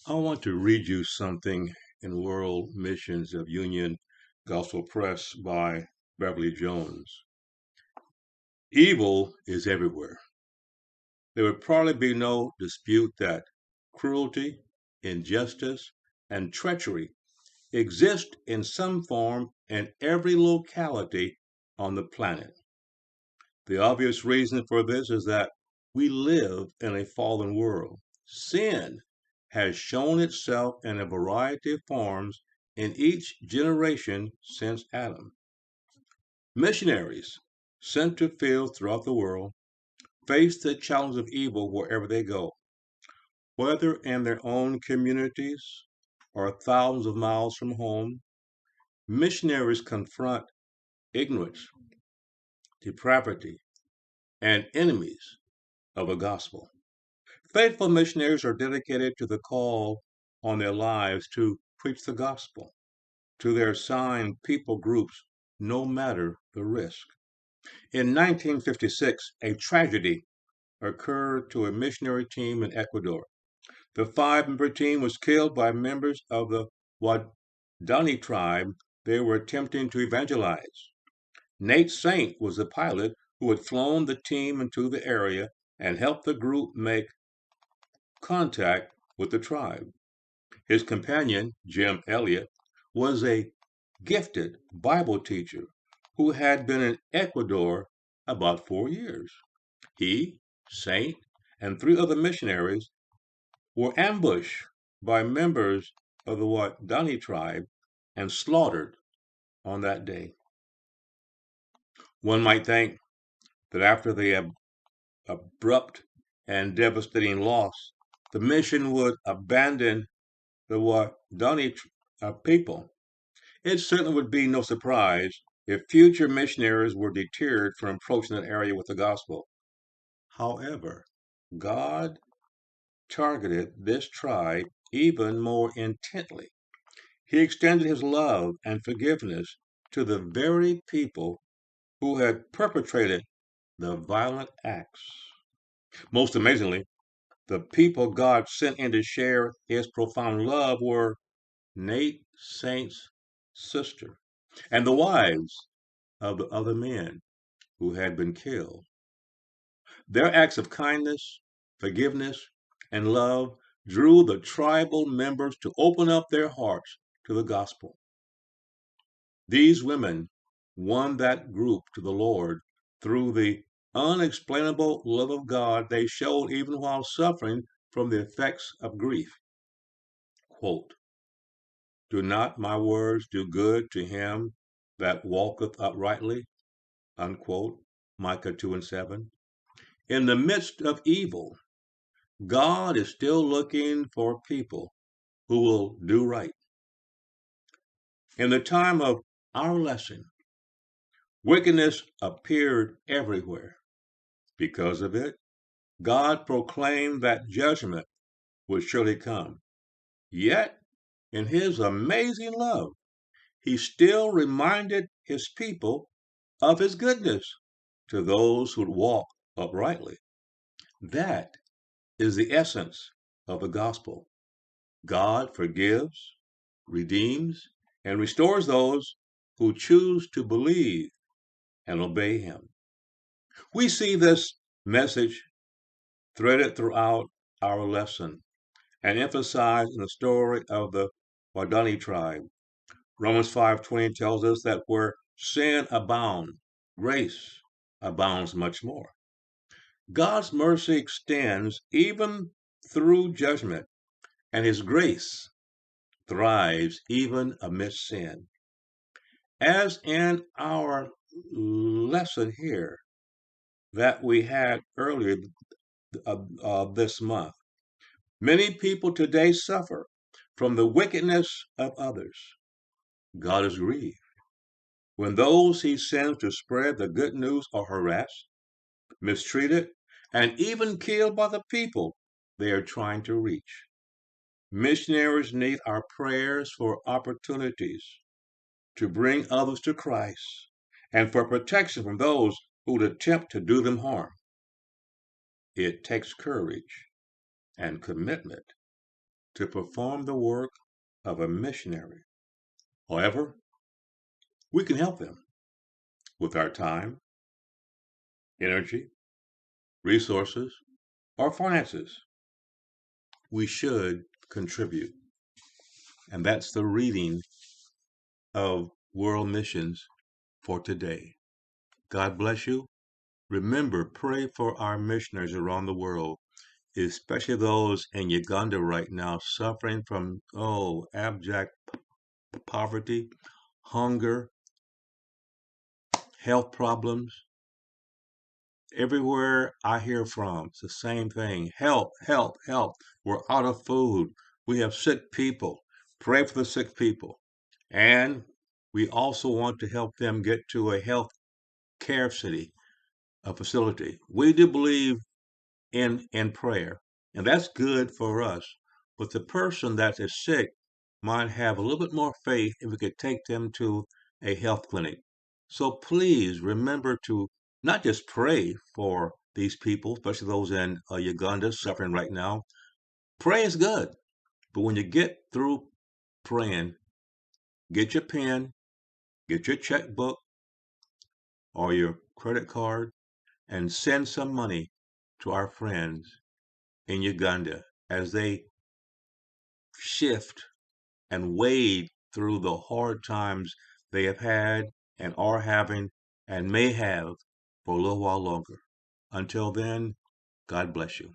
I want to read you something in World Missions of Union Gospel Press by Beverly Jones. Evil is everywhere. There would probably be no dispute that cruelty, injustice, and treachery exist in some form in every locality on the planet. The obvious reason for this is that we live in a fallen world. Sin has shown itself in a variety of forms in each generation since Adam. Missionaries sent to fields throughout the world face the challenge of evil wherever they go, whether in their own communities or thousands of miles from home. Missionaries confront ignorance, depravity, and enemies of the gospel. Faithful missionaries are dedicated to the call on their lives to preach the gospel to their assigned people groups, no matter the risk. In 1956, a tragedy occurred to a missionary team in Ecuador. The five-member team was killed by members of the Wadani tribe they were attempting to evangelize. Nate Saint was the pilot who had flown the team into the area and helped the group make contact with the tribe. His companion, Jim Elliott, was a gifted Bible teacher who had been in Ecuador about 4 years. He, Saint, and three other missionaries were ambushed by members of the Wadani tribe and slaughtered on that day. One might think that after the abrupt and devastating loss, the mission would abandon the Wadani people. It certainly would be no surprise if future missionaries were deterred from approaching that area with the gospel. However, God targeted this tribe even more intently. He extended his love and forgiveness to the very people who had perpetrated the violent acts. Most amazingly, the people God sent in to share his profound love were Nate Saint's sister and the wives of the other men who had been killed. Their acts of kindness, forgiveness, and love drew the tribal members to open up their hearts to the gospel. These women won that group to the Lord through the unexplainable love of God they showed even while suffering from the effects of grief. Quote, "Do not my words do good to him that walketh uprightly?" Unquote. Micah 2:7. In the midst of evil, God is still looking for people who will do right. In the time of our lesson, wickedness appeared everywhere. Because of it, God proclaimed that judgment would surely come. Yet, in his amazing love, he still reminded his people of his goodness to those who walk uprightly. That is the essence of the gospel. God forgives, redeems, and restores those who choose to believe and obey him. We see this message threaded throughout our lesson and emphasized in the story of the Wadani tribe. Romans 5:20 tells us that where sin abounds, grace abounds much more. God's mercy extends even through judgment, and his grace thrives even amidst sin. As in our lesson here that we had earlier this month, many people today suffer from the wickedness of others. God is grieved when those he sends to spread the good news are harassed, mistreated, and even killed by the people they are trying to reach. Missionaries need our prayers for opportunities to bring others to Christ and for protection from those who would attempt to do them harm. It takes courage and commitment to perform the work of a missionary. However, we can help them with our time, energy, resources, or finances. We should contribute. And that's the reading of World Missions for today. God bless you. Remember, pray for our missionaries around the world, especially those in Uganda right now suffering from, abject poverty, hunger, health problems. Everywhere I hear from, it's the same thing. Help, help, help. We're out of food. We have sick people. Pray for the sick people. And we also want to help them get to a health care city, a facility. We do believe in prayer, and that's good for us. But the person that is sick might have a little bit more faith if we could take them to a health clinic. So please remember to not just pray for these people, especially those in Uganda suffering right now. Pray is good, but when you get through praying, get your pen, get your checkbook or your credit card, and send some money to our friends in Uganda as they shift and wade through the hard times they have had and are having and may have for a little while longer. Until then, God bless you.